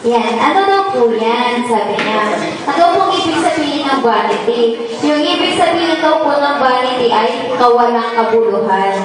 Yan, ano daw po yan, sabi niya. Ano pong ibig sabihin ng vanity? Yung ibig sabihin daw po ng vanity ay kawalang kabuluhan.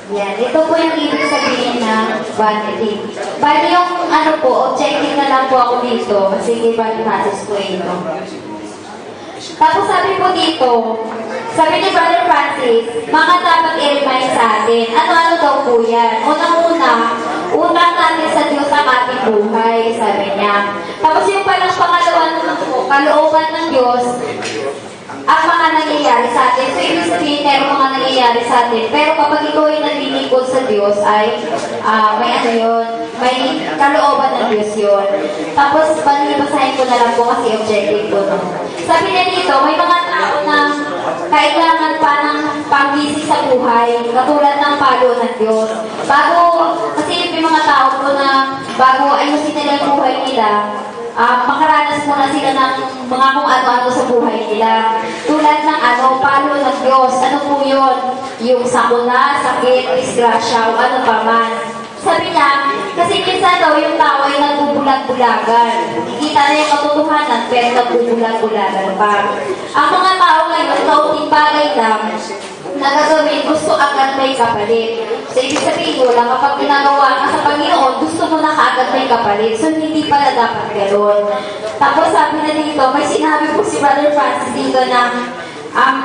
Yan, ito po yung ibig sabihin ng vanity. Bali yung ano po, objective na lang po ako dito kasi iba yung process ko ito. Tapos sabi po dito, sabi ni Brother Francis, mga dapat i-remind sa atin. Ano-ano daw po yan? Unang-una, utang natin sa Diyos ang ating buhay, sabi niya. Tapos yung palang pangalawang kalooban ng Diyos, ang mga nangyayari sa atin. So, ibig sabihin, meron mga nangyayari sa atin. Pero kapag ikaw ay naglilingkod sa Diyos, ay may ano yun, may kalooban ng Diyos yun. Tapos, basahin ko na lang po kasi objective ko. No? Sabi niya dito, may mga tao na kailangan pa ng panggising sa buhay, katulad ng palo ng Diyos. Kasi may mga tao po na bago ayusin nila yung buhay nila, makaranas muna sila ng mga kung ano-ano sa buhay nila. Tulad ng palo ng Diyos. Ano po yun? Yung sakuna, sakit, disgrasya, o ano pa man. Sabi niya, kasi minsan daw yung tao ay nagbubulag-bulagan. Kita na yung katotohanan, pero nagbubulag-bulagan pa. Ang mga tao ngayon, kaunting bagay lang, nagagawin, gusto agad may kapalit. So, ibig sabihin ko lang, kapag ginagawa ka sa Panginoon, gusto mo na kaagad may kapalit. So, hindi pala dapat gano'n. Tapos, sabi na dito, may sinabi po si Brother Francis dito na,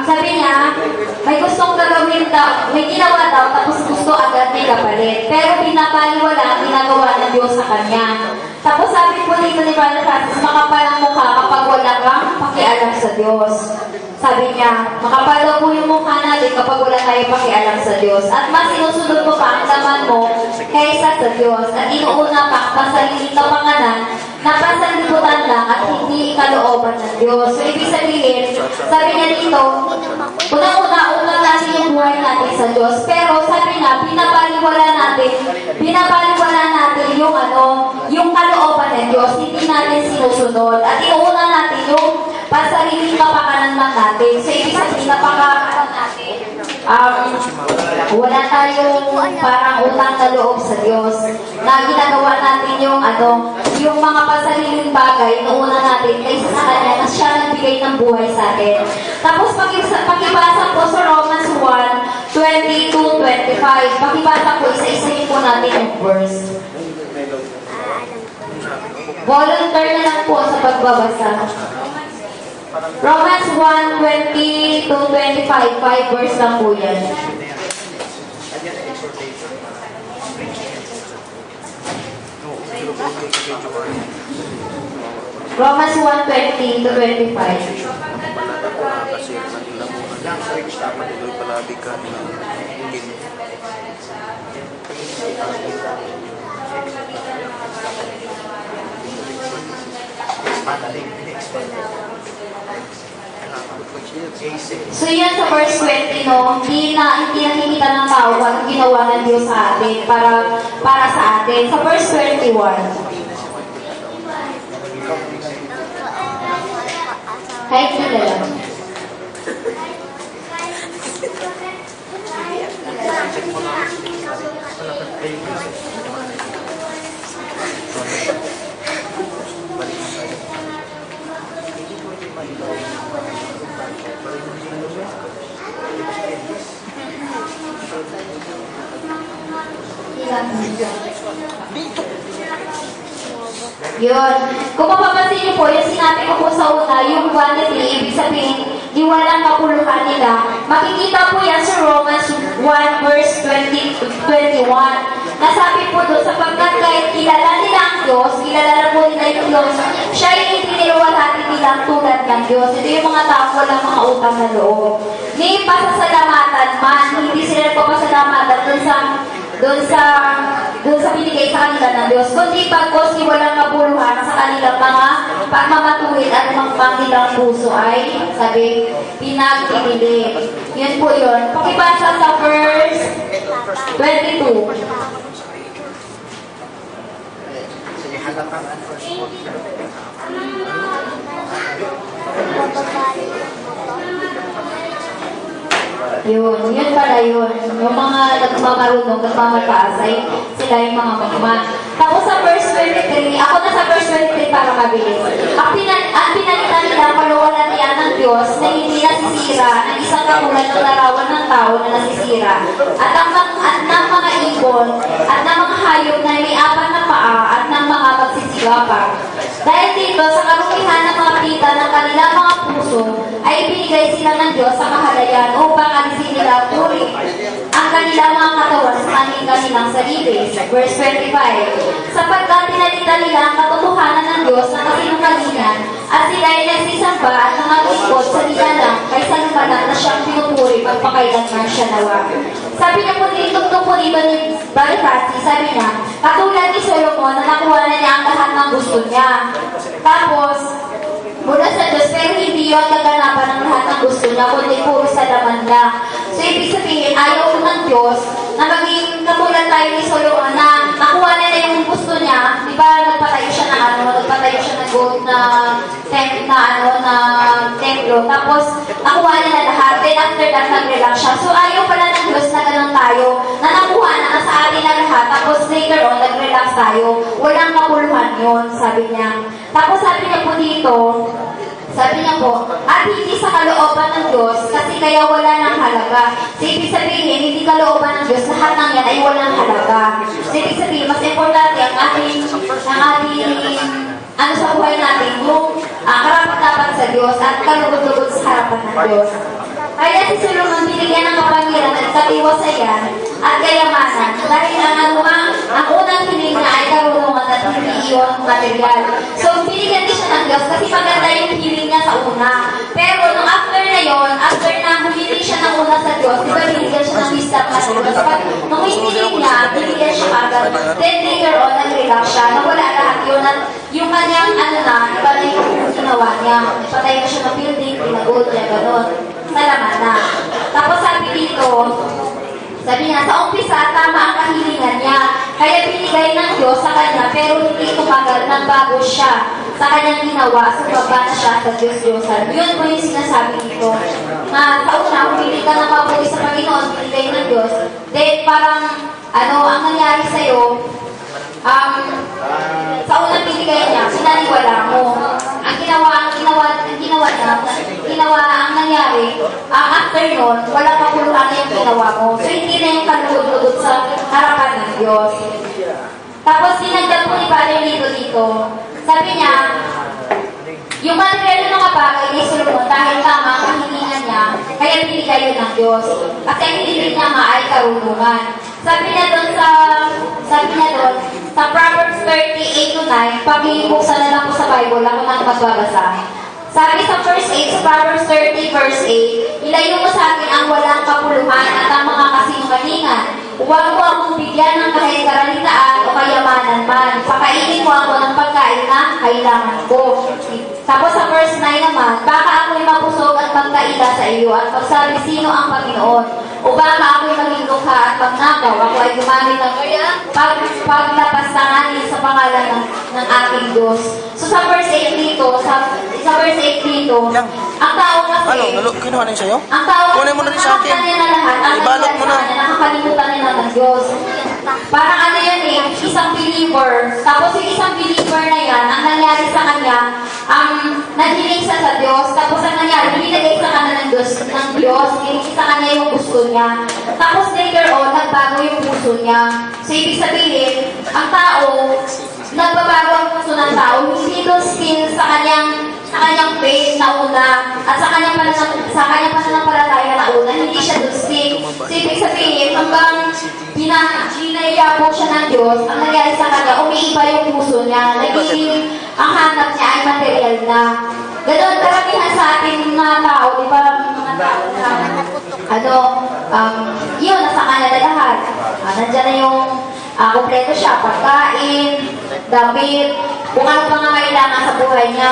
sabi niya, may gustong gagawin daw, may ginawa daw, tapos gusto agad may kapalit. Pero pinapaliwala ang ginagawa ng Diyos sa kanya. Tapos sabi po dito ni Brother Francis, makapal ang mukha kapag wala kang pakialam sa Diyos. Sabi niya, makapal daw po yung mukha natin kapag wala tayo pakialam sa Diyos. At mas sinusunod mo pa ang laman mo kaysa sa Diyos. At inuuna pa ang sarili na panganan na pasanlibutan lang at hindi kalooban ng Diyos. So, ibig sabihin, sabi niya dito, unang-una natin yung buhay natin sa Diyos. Pero sabi niya, pinapaliwala natin yung kalooban ng Diyos. Hindi natin sinusunod. At inuuna natin yung pasariling kapakanan lang natin. So, ibig sabihin, wala tayong parang utang na loob sa Diyos na ginagawa natin yung mga pasariling bagay na una natin kaysa sa Kanya na siya nagbigay ng buhay sa atin. Tapos pakibasa po sa Romans 1:20-25. Pakibasa po, isa-isahin po natin yung verse. Volunteer na lang po sa pagbabasa. Romans 1:20-25, 5 verse lang po yan. Romans 1:20-25. So yan sa verse 20, no, hindi nakikita ng tao ang ginawa ng Diyos sa atin para sa atin. Sa verse 21, kahit sila lang. Yun. Kung mapapansin niyo po, yung sinabi ko po sa una, yung vanity, ibig sabihin, di walang kapuluhan nila. Makikita po yan sa Romans 1 verse 20-21. Nasabi po doon, sapagkat kahit kilala nila ang Diyos, kilala na po nila yung Diyos, siya yung itiniwalhati nilang tulad ng Diyos. Ito yung mga tao walang mga utang na loob. Ni pasasalamatan man, hindi sila nagpapasalamatan doon sa doon sa binigay sa kanila ng Diyos, kundi pagkos walang kabuluhan sa kanilang mga pagmamatuwid at kanilang puso ay, sabi, pinagpipili. Yun po yun. Pakibasa sa verse 22. Yun pala yun. Yung mga nagmamarunong, nagmamataas ay sila yung mga mahima. Tapos sa verse 23, ako na sa verse 23 para mabilis. Ang pinalitan nila ang kaluwalhatian ng Diyos na hindi nasisira ng isang katulad ng larawan ng tao na nasisira. At ng mga ibon, at ng mga hayop na may apat na paa, at ng mga magsisigapang. Dahil dito, sa karumihan ng mga pita ng kanilang mga puso, ay binigay sila ng Diyos sa kahalayan upang alisin nila puri ang kanilang mga katawan sa kanilang sarili. Verse 25. Sapagkat pinalitan nila ang katotohanan ng Diyos na kasinungalingan at sila ay nagsisamba at nangangikot sa nilalang kaysa lumalang na siyang pinupuri magpakailanman siya nawa. Sabi niya po dito, tungkol po dito ni Barifasi, sabi niya, katulad ni Solomon na nakuha na niya ang lahat ng gusto niya. Tapos, mula sa Diyos, pero hindi yun kaganapan ng lahat ng gusto niya, kundi puro sa laman niya. So, ibig sabihin, ayaw ng Diyos na maging katulad tayo ni Solomon na nakuha na yung gusto niya. Di ba, nagpatayo siya ng gold na templo. Tapos, nakuha niya na lahat. Then, after that, nag-relax siya. So, ayaw pala ng Diyos na ganun tayo, na nakuha na sa atin na lahat. Tapos, later on, nag-relax tayo. Walang kapuluhan yun, sabi niya. Tapos, sabi niya po dito, at hindi sa kalooban ng Diyos kasi kaya wala ng halaga. So, ibig sabihin, hindi kalooban ng Diyos, lahat ng yan ay walang halaga. So, ibig sabihin, mas importante ang ating sa buhay natin, yung karapat-dapat sa Diyos at kalugod-lugod sa harapan ng Diyos. Kaya si Solomon binigyan ng kapangyarihan at katiwasayan at kayamanan dahil ang unang hiling niya ay karunungan at hindi iyon material. So, binigyan din siya ng Diyos kasi maganda yung hiling niya sa una. Pero nung after na yon, after na humili siya ng una sa Diyos, di ba binigyan siya ng wisdom na Diyos? Nung hiling niya, binigyan siya agad. Then later on, nag-relax siya. Nawala lahat yun at yung kanyang iba na yung ginawa niya. Patay na siya ng building, pinagod niya, gano'n. Salamat na. Tapos sabi niya, sa umpisa, tama ang kahilingan niya. Kaya binigay ng Diyos sa kanya, pero hindi tumagal, nagbago siya sa kanyang ginawa, sumaba na siya sa Diyos-Diyosan. Yun po yung sinasabi dito. Na sa una, humili ka ng mabuti sa Panginoon, binigay ng Diyos. Then parang, ang nangyari sa'yo, sa unang binigay niya, sinaniwala mo. Ang nangyari, after nun, walang kapuluhan na yung ginawa mo. So, hindi na yung kalugod-lugod sa harapan ng Diyos. Tapos, dinagdag po ni Father dito. Sabi niya, yung material ng mga bagay ni Solomon, dahil tama ang kahilingan niya, kaya binigay yun ng Diyos. Kasi ang hiniling niya nga ay karunungan. Sabi niya doon sa Proverbs 38:9, pag-ibuksan na lang po sa Bible, ako nang magbabasa. Sabi sa verse 8, sa Proverbs 30 verse 8, ilayo mo sa akin ang walang kapuluhan at ang mga kasinungalingan. Huwag mo akong bigyan ng kahit karanitaan o kayamanan man. Pakainin mo ako ng pagkain na kailangan ko. Tapos sa verse 9 naman, baka ako'y mapusog at magkaila sa iyo at pagsabi sino ang Panginoon. O baka ako'y maging lukha at pagnakaw. Ako ay gumamit ng paglapastanganin sa pangalan ng aking Diyos. So sa verse 8 dito, ang tao kasi, kinuha na sa'yo? ang tao kasi, kunin mo na rin sa akin. niya na lahat, Ibalot mo na. Nakakalimutan nila ng Diyos. Parang isang believer. Tapos yung isang believer na yan, ang nangyari sa kanya, naghiling siya sa Diyos. Tapos ang nangyari, binigay sa kanya ng Diyos, binigay sa kanya yung gusto niya. Tapos later on, nagbago yung puso niya. So ibig sabihin, ang tao, nagbabago ang puso ng tao, hindi doon still sa kanyang faith na una at sa kanyang pananampalataya na una, hindi siya doon stick. So, ibig sabihin, hanggang ginayabo siya ng Diyos, ang nangyari sa kanya, umiiba yung puso niya. Nagiging, ang hanap niya ay material na. Ganon, karamihan sa ating mga tao, di ba, mga tao na, yun, nasa kanya na lahat. Nandiyan na yung kompleto siya, pagkain, damit, kung ano pa nga kailangan sa buhay niya.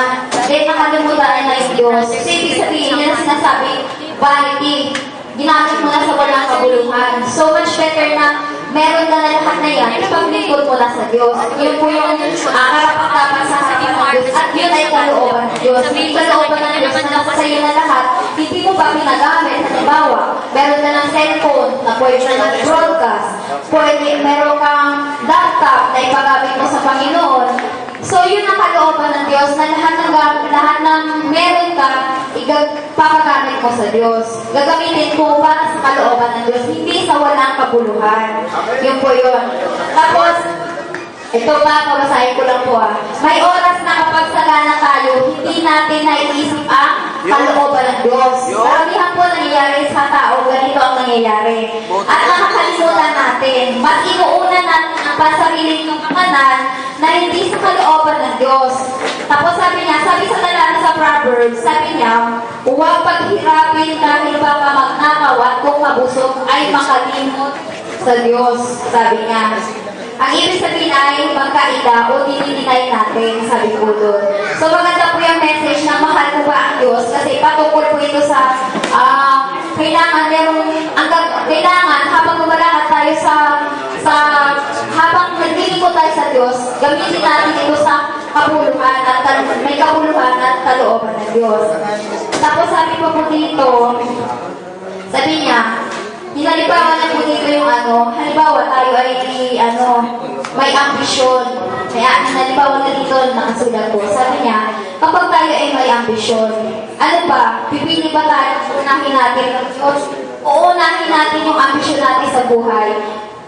Then nakalimutan na yung Diyos. So ibig sabihin niya na sinasabi, vanity, ginamit mo na sa walang kabuluhan. So much better na meron ka na lahat na yan, ipaglingkod mo na sa Diyos. Yun po yung karapat-dapat sa harapan ng Diyos. At yun ay kalooban ng Diyos. May kalooban ng Diyos na nasa sa'yo na lahat, hindi mo pa pinagamit. Halimbawa, meron ka ng cellphone na pwede na mag-broadcast. Pwede, meron kang laptop na ipagamit mo sa Panginoon. So, yun ang kalooban ng Diyos na lahat ng meron ka, ipapagamit mo sa Diyos. Gagamitin mo para sa kalooban ng Diyos, hindi sa walang kabuluhan. Yun po yun. Tapos, ito pa, pabasahin ko lang po May oras na kapag sagana tayo, hindi natin naiisip ang kalooban ng Diyos. Maramihan po nangyayari sa tao, ganito ang nangyayari. At nakakalimutan natin, mas inuuna natin ang pasarili ng kakanan na hindi sa kalooban ng Diyos. Tapos sabi sa talata sa Proverbs, sabi niya, huwag paghirapin dahil baka magnakaw at kung mabusog ay makalimot sa Diyos, sabi niya. Ang ibig sabihin ay magkaila o dininay natin, sabi po doon. So maganda po yung message na mahal mo ba ang Diyos kasi patungkol po ito sa kailangan habang lumalakad tayo habang naglilingkod tayo sa Diyos, gamitin natin ito sa kabuluhan at may kabuluhan at kalooban ng Diyos. Tapos sabi po dito, sabi niya, hinalibawa na po dito yung halimbawa tayo ay may ambisyon. Kaya hinalibawa na dito nakasulat po. Sabi niya, kapag tayo ay may ambisyon, ano ba? Pipili ba tayo unahin natin ng Diyos? O unahin natin yung ambisyon natin sa buhay?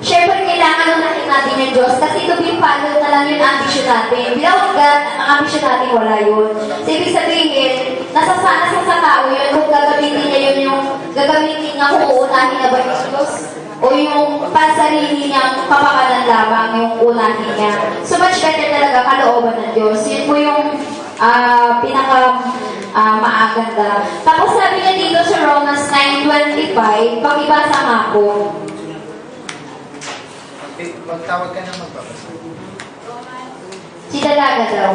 Siyempre, kailangan unahin natin yung Diyos kasi to be followed na lang yung ambisyon natin. Without God, ang ambisyon natin wala yun. So, ibig sabihin, nasa sa tao yun kung gagamitin niya yun yung gagamitin nga kung uunahin na ba yung Diyos o yung pansarili niyang kapakanan lamang yung unahin niya. So, much better talaga kalooban ng Diyos. Yun po yung maaganda. Tapos sabi niya dito sa Romans 9:25, pakibasa nga po. Magtawag ka na magbabasa. Si Dalaga daw.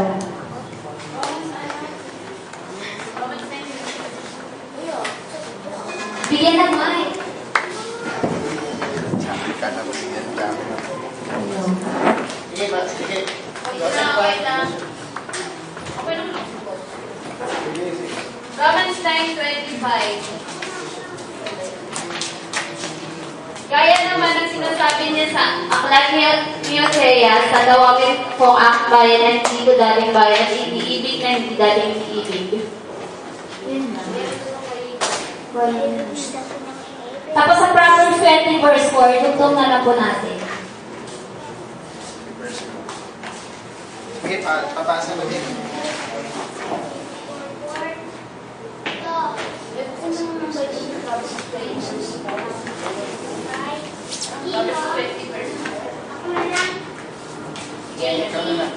Bigyan ng mic. Sabi ka na bigyan ka. Sige. Okay lang. Romans 9:25. Gaya naman ang sinasabi niya sa Aklat ni Oseas, tatawagin kong ang bayan at hindi ko daling bayan at iniibig na hindi daling iniibig. Tapos sa Proverbs 20 verse 4, tugtong na lang po natin. Sige, papasa mo din. Ikaw na lang.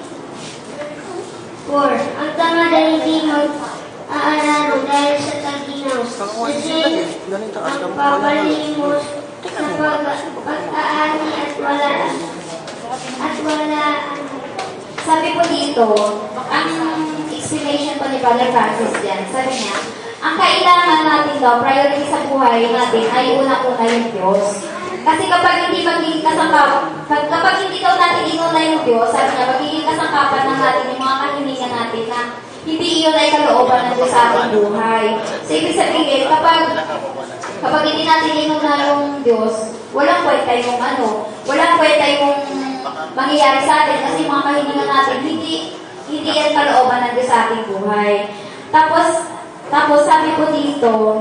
4. Ang tama dahil hindi mag-aalaro dahil sa taginaw. Kasi ang papalimos sa pag-aani at wala. Sabi po dito, ang explanation po ni Father Francis dyan, sabi niya, ang kailangan natin daw, priority sa buhay natin ay una-una yung Diyos. Kasi kapag hindi magiging kapag hindi daw natin inuna yung Diyos, sabi niya, magiging kasangkapan ng natin yung mga kahilingan natin na hindi iyon ay kalooban ng Diyos sa ating buhay. So, ibig sabihin, kapag hindi natin inuna yung Diyos, walang kwenta yung mangyayari sa atin kasi mga kahilingan natin, hindi yan kalooban ng Diyos sa ating buhay. Tapos sabi po dito,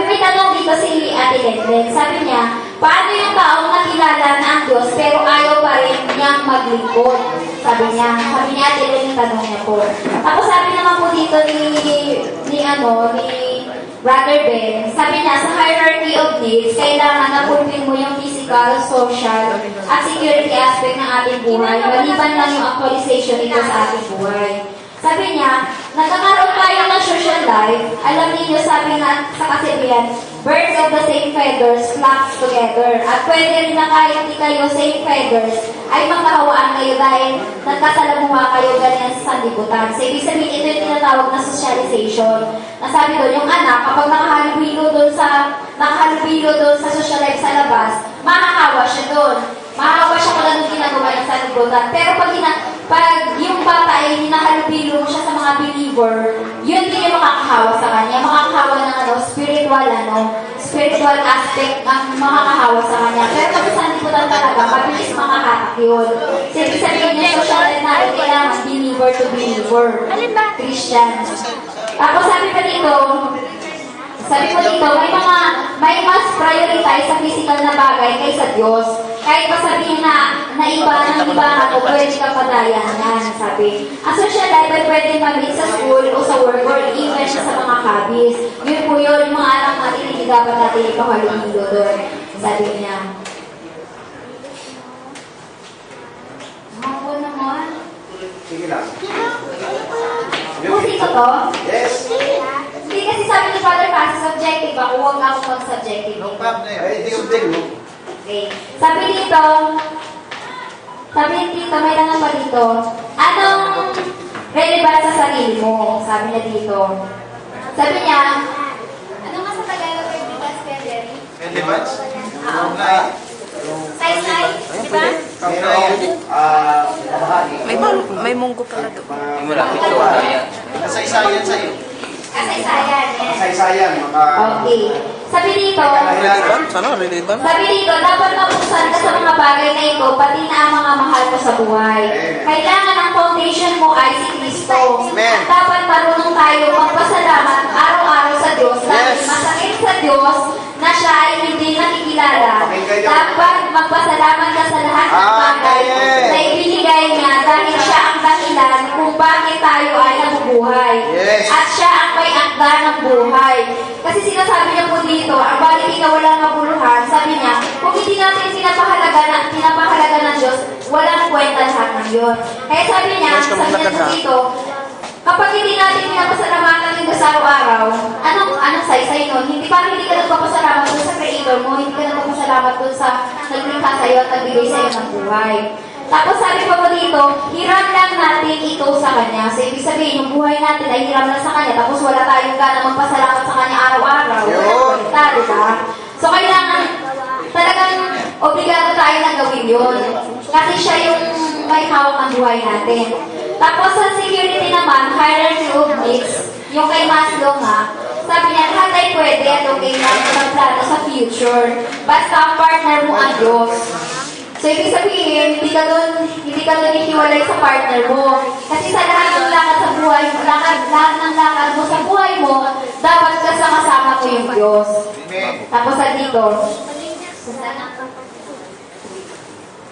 may tanong dito si Ate Letlen. Sabi niya, paano yung taong nakilala na ang Diyos pero ayaw pa rin niyang maglingkod? Sabi niya Ate Letlen yung tanong niya po. Tapos sabi naman po dito ni Brother Ben, sabi niya, sa hierarchy of needs, kailangan na fulfill mo yung physical, social, at security aspect ng ating buhay, maliban lang yung actualization nito sa ating buhay. Sabi niya, nagkakaroon tayo ng social life, alam niyo, sabi nga sa kasibihan, birds of the same feathers flocks together. At pwede rin na kahit di kayo same feathers, ay magkahawaan kayo dahil nagkasalamuha kayo ganyan sa sanlibutan. So, ibig sabihin, ito yung tinatawag na socialization. Nasabi doon, yung anak, kapag nakahalubilo doon sa social life sa labas, mahahawa siya doon. Mahahawa siya kung anong ginagawa niya sa sanlibutan. Pero pag yung bata ay hinahalubilo mo siya sa mga believer, yun din yung makakahawa sa kanya. Makakahawa ng spiritual aspect ang makakahawa sa kanya. Pero pag sa sanlibutan talaga, mabilis makahatak yun. So, ibig sabihin niya, social life natin kailangan believer to believer. Christian. Tapos sabi pa dito, may mas prioritize sa physical na bagay kaysa Diyos. Kahit pa sabihin na iba mo, pwede ka padayan yan, sabi. Ang social life ay pwede mag-meet sa school o sa work or even sa mga hobbies. Yun po yun, yung mga anak natin, hindi dapat natin ikahalino doon. Sabi niya. Ako naman. Sige lang. Musiko to? Yes. Hindi kasi sabi ni Father Francis, subjective ako, huwag ako mag-subjective. No problem na yun. Ay, hindi ko din. Okay. Sabi dito, may tanong pa dito, anong relevant sa sarili mo? Sabi niya dito. Sabi niya, ano nga sa Tagalog relevance kaya, Jerry? Relevance? Kaunay. Size, di ba? Kaunay. May munggo pala doon. Malapit to. Kasaysayan sa'yo. Kasaysayan, yes. Kasaysayan. Okay. Sabi dito, Relevant? Sana relevant? sabi dito, dapat mabuksan ka sa mga bagay na ito, pati na ang mga mahal ko sa buhay. Kailangan ang foundation mo ay si Kristo. Amen. At dapat marunong tayo magpasalamat araw-araw sa Diyos. Dahil Yes. masakit sa Diyos na siya ay hindi nakikilala. Pakinggan niyo. Dapat magpasalamat ka sa lahat ng bagay yes. na ibinigay niya dahil siya ang dahilan kung bakit tayo ay nabubuhay. Yes. At siya ang may akda ng buhay. Kasi sinasabi niya po dito, ang balik ikaw walang mabuluhan, sabi niya, kung hindi natin pinapahalaga ng Diyos, walang kwenta lahat ng yun. Kaya sabi niya, sabi niya po dito, kapag hindi natin pinapasalamatan yung Diyos araw-araw, anong saysay nun? Hindi ka nagpapasalamat dun sa Creator mo, hindi ka nagpapasalamat dun sa naglikha sa'yo at nagbigay sa'yo ng buhay. Tapos sabi pa po dito, hiram lang natin ito sa Kanya. So, ibig sabihin, yung buhay natin ay hiram lang sa Kanya. Tapos wala tayong gana magpasalamat sa Kanya araw-araw. Yun. Diba? So, kailangan talagang obligado tayo na gawin yun. Kasi siya yung may hawak ng buhay natin. Tapos sa security naman, hierarchy of needs, yung kay Maslow nga, sabi niya, lahat ay pwede at okay lang magplano sa future. Basta ang partner mo ang Diyos. So, ibig sabihin, hindi ka doon ihiwalay sa partner mo. Kasi sa lahat ng lakad sa buhay mo, lahat ng lakad mo sa buhay mo, dapat kasama ko yung Diyos. Amen. Tapos sa dito,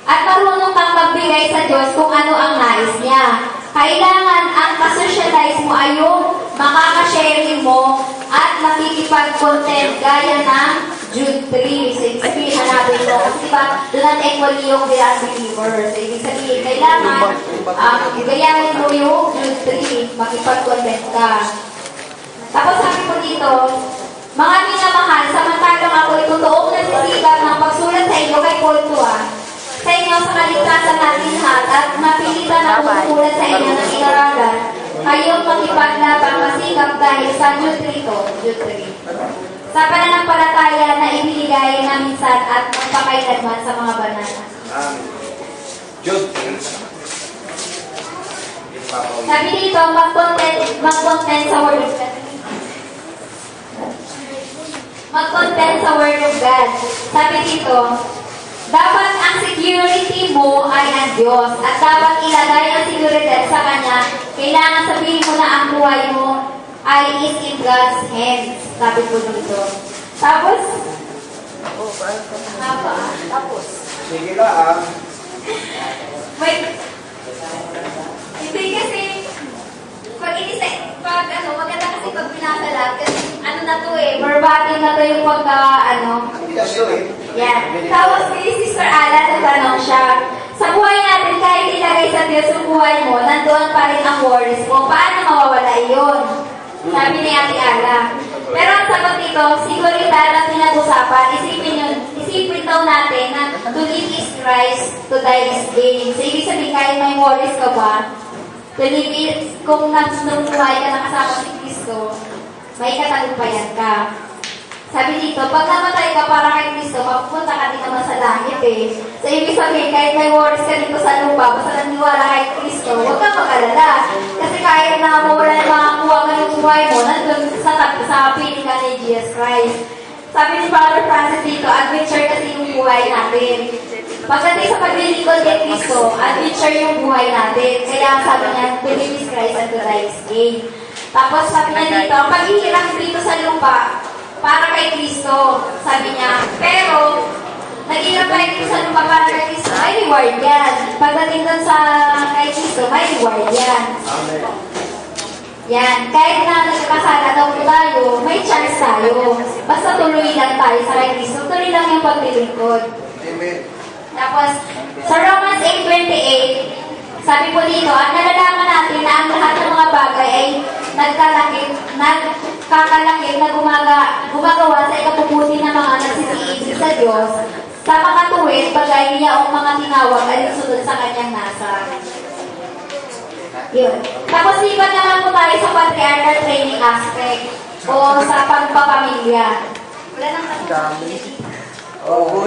at marunong kang magbigay sa Diyos kung ano ang nais niya. Kailangan ang kasocialize mo ay yung makakasharing mo at makikipag-content gaya ng Jude 3. So, ibig sabihin, hanapin mo. Kasi diba, doon at equally yung believer. So, ibig sabihin, kailangan gayahin mo yung Jude 3. Makipag-content ka. Tapos sabi ko dito, mga minamahal, samantalang ako'y totoong nagsisikap ng pagsulat sa inyo kay Paul sa inyo sa kaligtasan natin lahat at mapilitan na tumutulat sa inyo ng inaralan, kayong makipaglabang masikap dahil sa Jude 3 to, Jude 3. Sa pananampalataya na ibinigay na minsan at magpakailanman sa mga banal. Jude. Sabi dito, mag-content sa Word of God. Mag-content sa Word of God. Sabi dito, dapat ang security mo ay ang Diyos at dapat ilagay ang seguridad sa Kanya. Kailangan sabihin mo na ang buhay mo ay is in God's hands. Sabi po dito. Tapos, tapos, Sige lang. wait. Hindi kasi, maganda kasi pag pinasalat, kasi na to verbatim na to yung pagka, Yes, eh. yan. Tapos kay Sister Ala, nagtanong siya, sa buhay natin, kahit ilagay sa Diyos yung buhay mo, nandoon pa rin ang worries mo. Paano mawawala yun? Sabi ni Ate Ala. Pero ang sagot dito, seguridad ang pinag-usapan, isipin daw natin na to live is Christ, to die is gain. So, ibig sabihin, kahit may worries ka ba, to live is, kung nung buhay ka nakasama si Kristo, may katagumpayan ka. Sabi dito, pag namatay ka para kay Kristo, mapupunta ka din naman sa langit eh. So, ibig sabihin, kahit may worries ka dito sa lupa, basta naniwala kay Kristo, huwag kang mag-alala. Kasi kahit na mawala na makakuha ka ng buhay mo, nandun sa piling ka ni Jesus Christ. Sabi ni Father Francis dito, adventure kasi yung buhay natin. Pagdating sa paglilingkod kay Kristo, adventure yung buhay natin. Kaya sabi niya, believe is Christ and to die is gain. Tapos sabi niya dito, ang paghihirap dito sa lupa, para kay Kristo, sabi niya. Pero, nag-hirap kay Kristo sa lupa para kay Kristo, may reward yan. Pagdating doon sa kay Kristo, may reward yan. Amen. Yan, kahit na nagkakasala daw po tayo, may chance tayo. Basta tuloy lang tayo sa kay Kristo, tuloy lang yung paglilingkod. Amen. Tapos, sa Romans 8:28, sabi po dito, at nalalaman natin na ang lahat ng mga bagay ay nagkakalakip na gumagawa sa ikabubuti ng mga nagsisiibig sa Diyos, sa mga tuwid, bagay niya o mga tinawag ay sunod sa kanyang nasa. Yun. Tapos, lipat naman po tayo sa patriarchal training aspect o sa pagpapamilya. Wala nang Oo,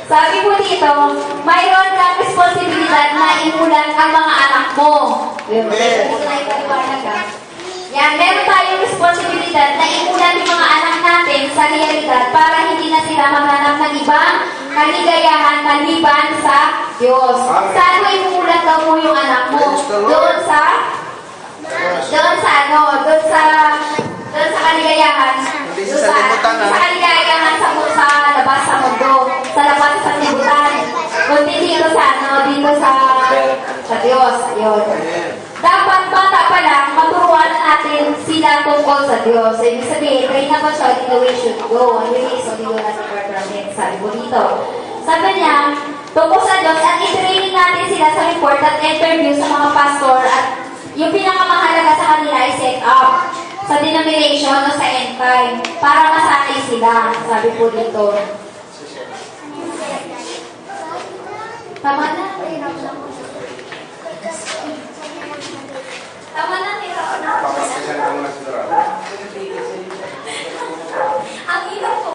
Sabi po dito, mayroon kang responsibilidad na imulan ang mga anak mo. Yan, meron tayong responsibilidad na imulan yung mga anak natin sa realidad para hindi na sila maghanap ng ibang kaligayahan maliban sa Diyos. Saan mo imulan daw mo yung anak mo? Doon sa kaligayahan. Doon sa kaligayahan sa labas sa mundo. Sa labas sa sibutan. Kundi dito sa Diyos. Yun. Dapat bata pa lang, maturuan na natin sila tungkol sa Diyos. Ibig sabihin, train na ba siya in the way should go? Ang release of the Yonas Department. Sabi mo dito. Sabi niya, tungkol sa Diyos at i-training natin sila sa report at interview sa mga pastor at yung pinakamahalaga sa kanila ay set up sa denomination o sa end time para masanay sila. Sabi po dito. Tama na, hirap na. Tama na, hirap na. Papasyasan ka muna siguro.